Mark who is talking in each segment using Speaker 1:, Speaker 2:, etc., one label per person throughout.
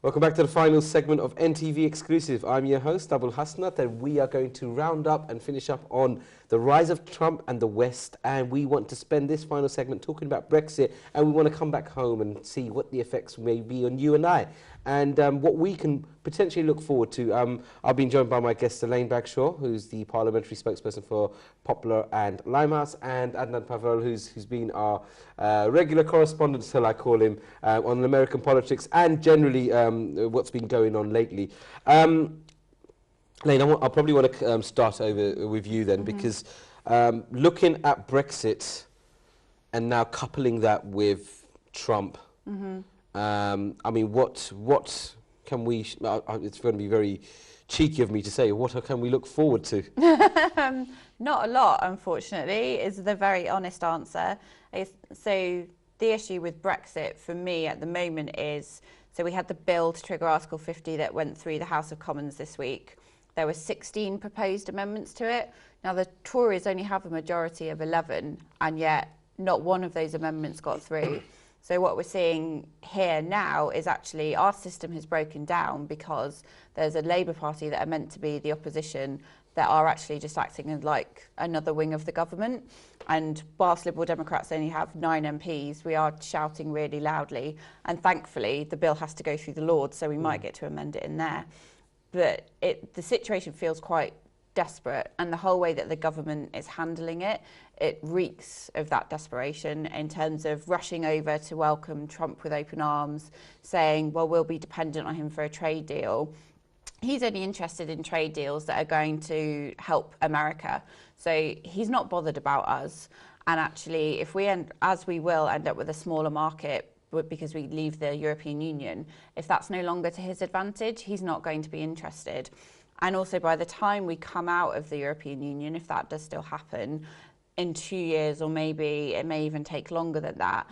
Speaker 1: Welcome back to the final segment of NTV Exclusive. I'm your host, Abul Hasnath, and we are going to round up and finish up on the rise of Trump and the West. And we want to spend this final segment talking about Brexit, and we want to come back home and see what the effects may be on you and I, and what we can potentially look forward to. I've been joined by my guest, Elaine Bagshaw, who's the parliamentary spokesperson for Poplar and Limehouse, and Adnan Pavel, who's been our regular correspondent, till I call him, on American politics and generally what's been going on lately. Elaine, I probably want to start over with you then, because looking at Brexit and now coupling that with Trump, I mean, what can we, it's going to be very cheeky of me to say, what can we look forward to?
Speaker 2: Not a lot, unfortunately, is the very honest answer. So the issue with Brexit for me at the moment is, so we had the bill to trigger Article 50 that went through the House of Commons this week. There were 16 proposed amendments to it. Now the Tories only have a majority of 11, and yet not one of those amendments got through. So what we're seeing here now is actually our system has broken down because there's a Labour Party that are meant to be the opposition that are actually just acting as like another wing of the government. And whilst Liberal Democrats only have 9 MPs, we are shouting really loudly. And thankfully, the bill has to go through the Lords, so we might get to amend it in there. But the situation feels quite desperate, and the whole way that the government is handling it, it reeks of that desperation in terms of rushing over to welcome Trump with open arms, saying, well, we'll be dependent on him for a trade deal. He's only interested in trade deals that are going to help America. So he's not bothered about us. And actually, if we as we will end up with a smaller market because we leave the European Union, if that's no longer to his advantage, he's not going to be interested. And also, by the time we come out of the European Union, if that does still happen, in 2 years, or maybe it may even take longer than that,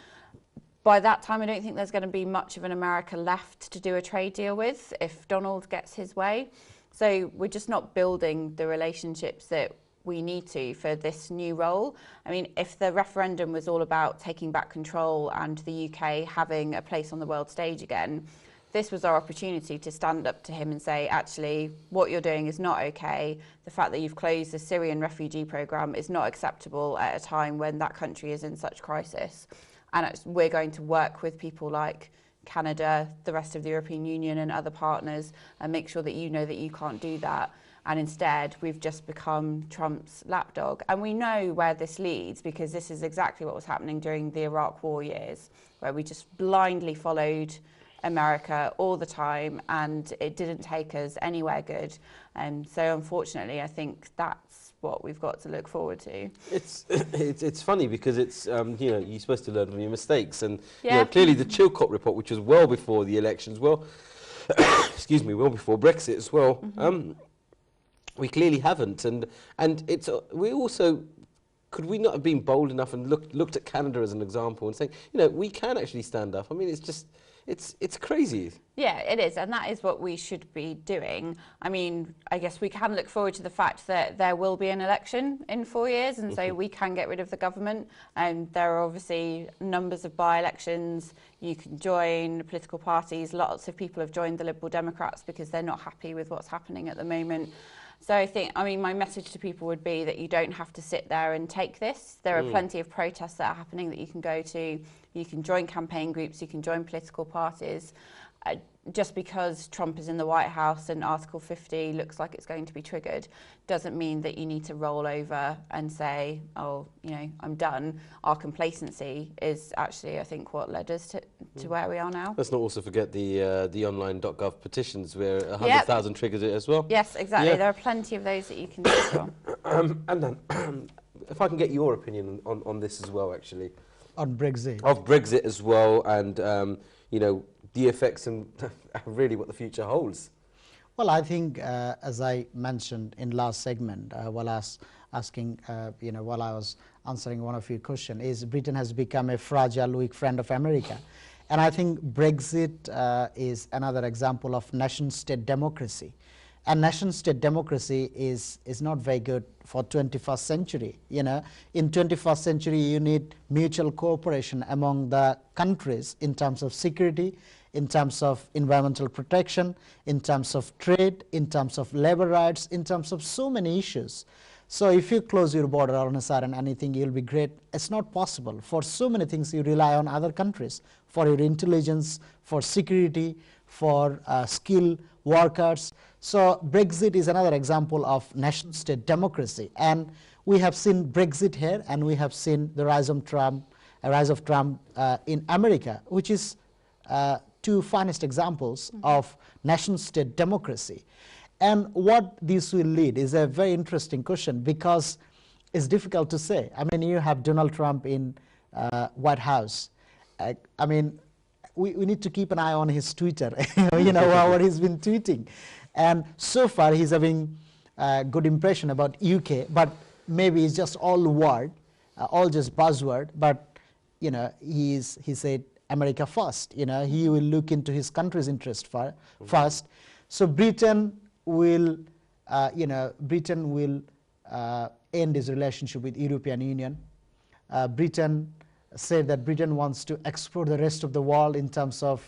Speaker 2: by that time, I don't think there's going to be much of an America left to do a trade deal with if Donald gets his way. So we're just not building the relationships that we need to for this new role. I mean, if the referendum was all about taking back control and the UK having a place on the world stage again, this was our opportunity to stand up to him and say, actually, what you're doing is not okay. The fact that you've closed the Syrian refugee programme is not acceptable at a time when that country is in such crisis. And we're going to work with people like Canada, the rest of the European Union and other partners, and make sure that you know that you can't do that. And instead, we've just become Trump's lapdog. And we know where this leads, because this is exactly what was happening during the Iraq War years, where we just blindly followed America all the time, and it didn't take us anywhere good. And so unfortunately, I think that's what we've got to look forward to.
Speaker 1: It's funny because it's you know, you're supposed to learn from your mistakes, and you know, clearly the Chilcot report, which was well before the elections, well excuse me, well before Brexit as well, we clearly haven't, and it's we also, could we not have been bold enough and looked at Canada as an example and saying, you know, we can actually stand up? I mean, it's just, it's crazy.
Speaker 2: Yeah, it is, and that is what we should be doing. I mean, I guess we can look forward to the fact that there will be an election in 4 years, and so we can get rid of the government. And there are obviously numbers of by-elections. You can join political parties. Lots of people have joined the Liberal Democrats because they're not happy with what's happening at the moment. So I think, I mean, my message to people would be that you don't have to sit there and take this. There are plenty of protests that are happening that you can go to. You can join campaign groups, you can join political parties. Just because Trump is in the White House and Article 50 looks like it's going to be triggered doesn't mean that you need to roll over and say, oh, you know, I'm done. Our complacency is actually, I think, what led us to where we are now.
Speaker 1: Let's not also forget the online.gov petitions where 100,000 triggers it as well.
Speaker 2: Yes, exactly. Yeah. There are plenty of those that you can do as well.
Speaker 1: And then, if I can get your opinion on this as well, actually.
Speaker 3: On Brexit.
Speaker 1: Of Brexit as well, and, you know, the effects and really what the future holds.
Speaker 3: Well, I think, as I mentioned in last segment, while I was asking, you know, while I was answering one of your questions, is Britain has become a fragile, weak friend of America. And I think Brexit is another example of nation-state democracy. And nation-state democracy is not very good for 21st century. You know, in 21st century, you need mutual cooperation among the countries in terms of security, in terms of environmental protection, in terms of trade, in terms of labor rights, in terms of so many issues. So if you close your border on a sudden anything, you'll be great. It's not possible. For so many things, you rely on other countries for your intelligence, for security, for skilled workers. So Brexit is another example of nation-state democracy. And we have seen Brexit here, and we have seen the rise of Trump in America, which is two finest examples of nation-state democracy. And what this will lead is a very interesting question, because it's difficult to say. I mean, you have Donald Trump in White House. I mean, we need to keep an eye on his Twitter, you know, what he's been tweeting. And so far, he's having a good impression about UK, but maybe it's just all word, all just buzzword. But, you know, he said America first. You know, he will look into his country's interest first. So Britain will, end his relationship with European Union. Britain said that Britain wants to explore the rest of the world in terms of,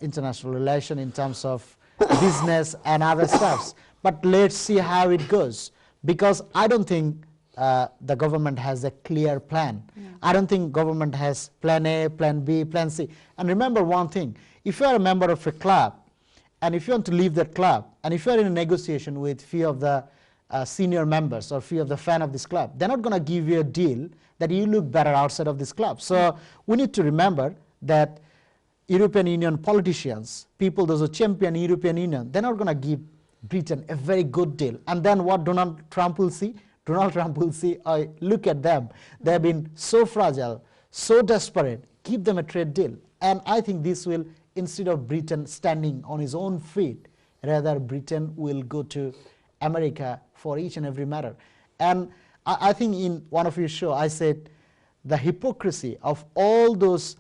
Speaker 3: international relation, in terms of business and other stuffs. But let's see how it goes, because I don't think the government has a clear plan. I don't think government has plan A, plan B, plan C. And remember one thing, if you are a member of a club, and if you want to leave that club, and if you are in a negotiation with few of the senior members or few of the fans of this club, they're not going to give you a deal that you look better outside of this club. So we need to remember that European Union politicians, people those who champion European Union, they're not going to give Britain a very good deal. And then what Donald Trump will see? Donald Trump will see, look at them. They've been so fragile, so desperate, give them a trade deal. And I think this will, instead of Britain standing on his own feet, rather Britain will go to America for each and every matter. And I think in one of your shows, I said the hypocrisy of all those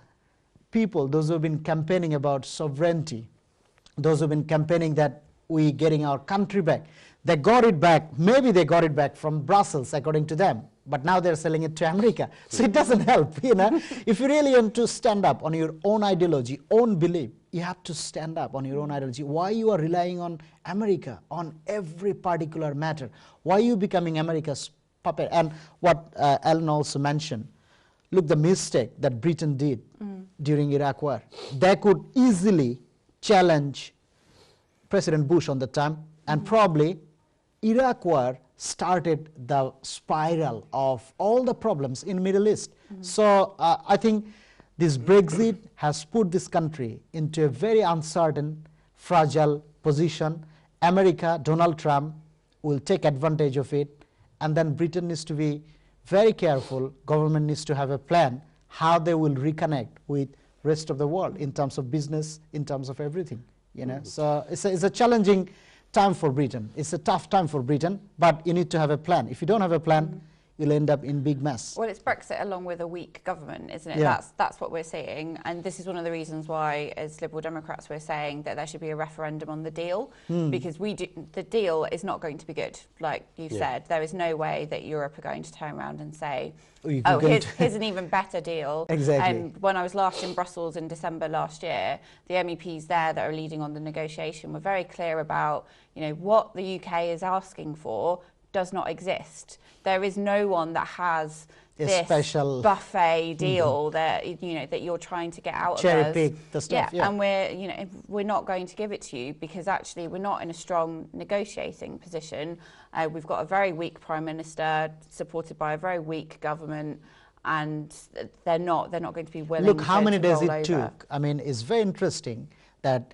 Speaker 3: people, those who have been campaigning about sovereignty, those who have been campaigning that we getting our country back, they got it back. Maybe they got it back from Brussels, according to them, but now they're selling it to America. So it doesn't help, you know. If you really want to stand up on your own ideology, own belief, you have to stand up on your own ideology. Why you are relying on America on every particular matter? Why are you becoming America's puppet? And what Alan also mentioned, look, the mistake that Britain did during Iraq war, they could easily challenge President Bush on the time, and probably Iraq war started the spiral of all the problems in Middle East. So I think this Brexit has put this country into a very uncertain, fragile position. America, Donald Trump, will take advantage of it, and then Britain needs to be very careful. Government needs to have a plan how they will reconnect with rest of the world in terms of business, in terms of everything. You know, so it's a challenging time for Britain. It's a tough time for Britain, but you need to have a plan. If you don't have a plan, you'll end up in big mess.
Speaker 2: Well, it's Brexit along with a weak government, isn't it?
Speaker 3: Yeah.
Speaker 2: That's what we're seeing, and this is one of the reasons why, as Liberal Democrats, we're saying that there should be a referendum on the deal, because the deal is not going to be good. Like you've said, there is no way that Europe are going to turn around and say, here's an even better deal.
Speaker 3: Exactly.
Speaker 2: When I was last in Brussels in December last year, the MEPs there that are leading on the negotiation were very clear about, you know, what the UK is asking for does not exist. There is no one that has this
Speaker 3: special
Speaker 2: buffet deal that that you're trying to get out of us.
Speaker 3: Cherry pick the stuff. Yeah.
Speaker 2: And we're not going to give it to you, because actually we're not in a strong negotiating position. We've got a very weak Prime Minister supported by a very weak government, and they're not going to be willing.
Speaker 3: Look how many days it
Speaker 2: over.
Speaker 3: took. I mean, it's very interesting that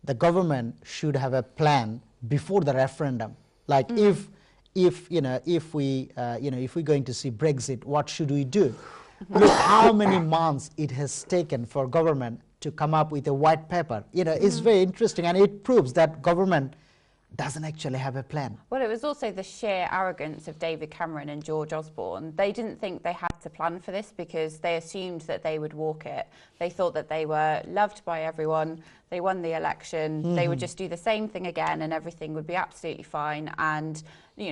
Speaker 3: the government should have a plan before the referendum. Like if we're going to see Brexit, what should we do? Look how many months it has taken for government to come up with a white paper. You know, it's very interesting, and it proves that government doesn't actually have a plan.
Speaker 2: Well, it was also the sheer arrogance of David Cameron and George Osborne. They didn't think they had to plan for this because they assumed that they would walk it. They thought that they were loved by everyone. they won the election, they would just do the same thing again and everything would be absolutely fine. And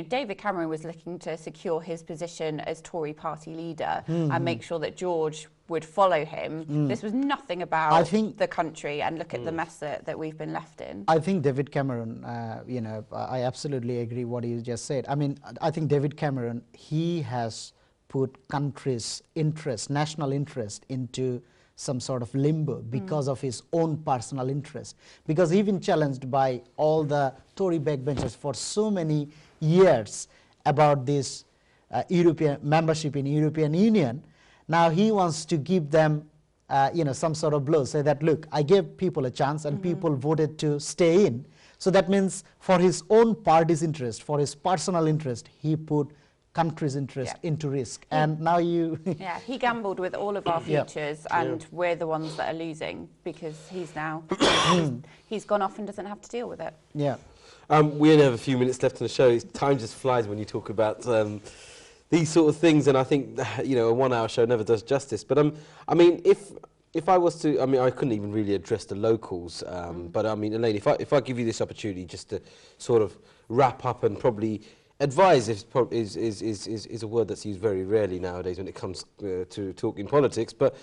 Speaker 2: David Cameron was looking to secure his position as Tory party leader and make sure that George would follow him. This was nothing about the country, and look at the mess that we've been left in.
Speaker 3: I think David Cameron, I absolutely agree what you just said. I mean, I think David Cameron, he has put country's interest, national interest, into some sort of limbo because of his own personal interest. Because he's been challenged by all the Tory backbenchers for so many years about this European membership in European Union. Now he wants to give them, some sort of blow, say that, look, I gave people a chance and people voted to stay in. So that means for his own party's interest, for his personal interest, he put country's interest into risk. And now you...
Speaker 2: he gambled with all of our futures and we're the ones that are losing because he's now, he's gone off and doesn't have to deal with it.
Speaker 3: Yeah.
Speaker 1: We only have a few minutes left on the show. Time just flies when you talk about these sort of things, and I think a 1 hour show never does justice. But I mean, if I was to, I mean, I couldn't even really address the locals. But I mean, Elaine, if I give you this opportunity just to sort of wrap up and probably advise is a word that's used very rarely nowadays when it comes to talking politics. But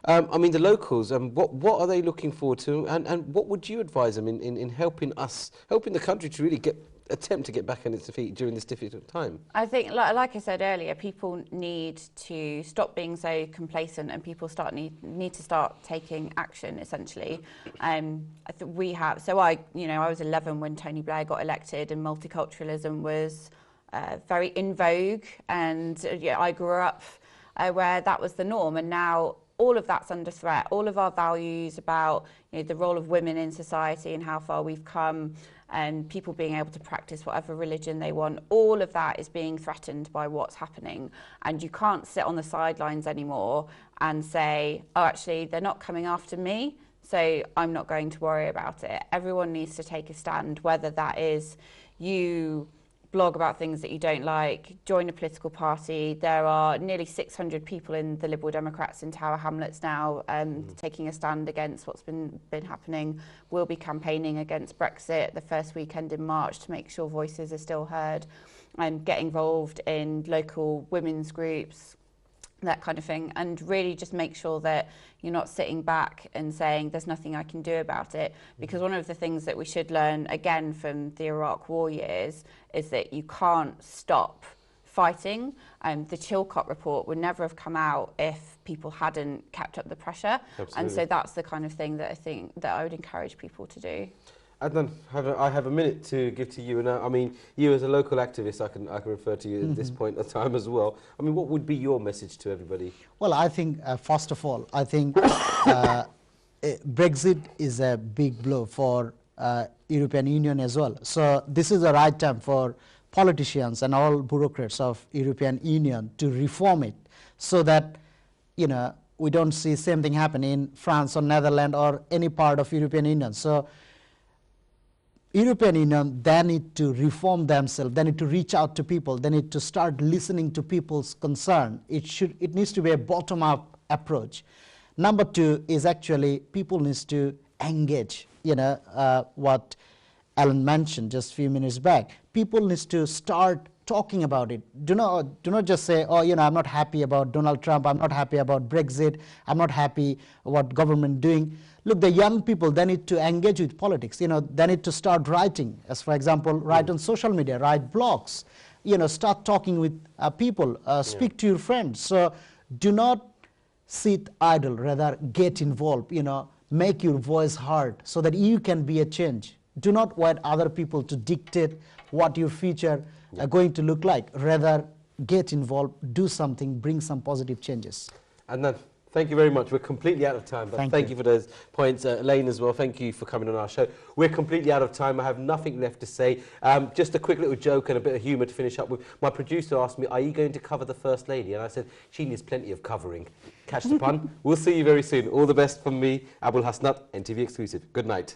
Speaker 1: I mean, the locals, what are they looking forward to, and what would you advise them in helping the country to really attempt to get back on its feet during this difficult time?
Speaker 2: I think, like I said earlier, people need to stop being so complacent, and people need to start taking action. Essentially, I think we have. So I was 11 when Tony Blair got elected, and multiculturalism was very in vogue, and I grew up where that was the norm, and now all of that's under threat. All of our values about the role of women in society and how far we've come, and people being able to practice whatever religion they want, all of that is being threatened by what's happening. And you can't sit on the sidelines anymore and say, oh, actually, they're not coming after me, so I'm not going to worry about it. Everyone needs to take a stand, whether that is you blog about things that you don't like, join a political party. There are nearly 600 people in the Liberal Democrats in Tower Hamlets now taking a stand against what's been happening. We'll be campaigning against Brexit the first weekend in March to make sure voices are still heard, and get involved in local women's groups, that kind of thing, and really just make sure that you're not sitting back and saying there's nothing I can do about it. Because one of the things that we should learn again from the Iraq war years is that you can't stop fighting. The Chilcot report would never have come out if people hadn't kept up the pressure. Absolutely. And so that's the kind of thing that I think that I would encourage people to do.
Speaker 1: Adnan, I have a minute to give to you, and I mean, you as a local activist, I can refer to you at this point of time as well. I mean, what would be your message to everybody? Well,
Speaker 3: I think first of all, I think Brexit is a big blow for European Union as well. So this is the right time for politicians and all bureaucrats of European Union to reform it, so that we don't see same thing happen in France or Netherlands or any part of European Union. So European Union, they need to reform themselves, they need to reach out to people, they need to start listening to people's concern. It needs to be a bottom-up approach. Number two is actually people need to engage, what Alan mentioned just a few minutes back. People need to start talking about it. Do not just say, oh, I'm not happy about Donald Trump, I'm not happy about Brexit, I'm not happy what government doing. Look, the young people, they need to engage with politics. They need to start writing. As for example, write on social media, write blogs. Start talking with people. Speak to your friends. So do not sit idle. Rather, get involved. Make your voice heard so that you can be a change. Do not wait other people to dictate what your future are going to look like. Rather, get involved, do something, bring some positive changes.
Speaker 1: And then, thank you very much. We're completely out of time, but thank you for those points. Elaine as well, thank you for coming on our show. We're completely out of time. I have nothing left to say. Just a quick little joke and a bit of humour to finish up with. My producer asked me, are you going to cover the First Lady? And I said, she needs plenty of covering. Catch the pun. We'll see you very soon. All the best from me, Abul Hasnath, NTV Exclusive. Good night.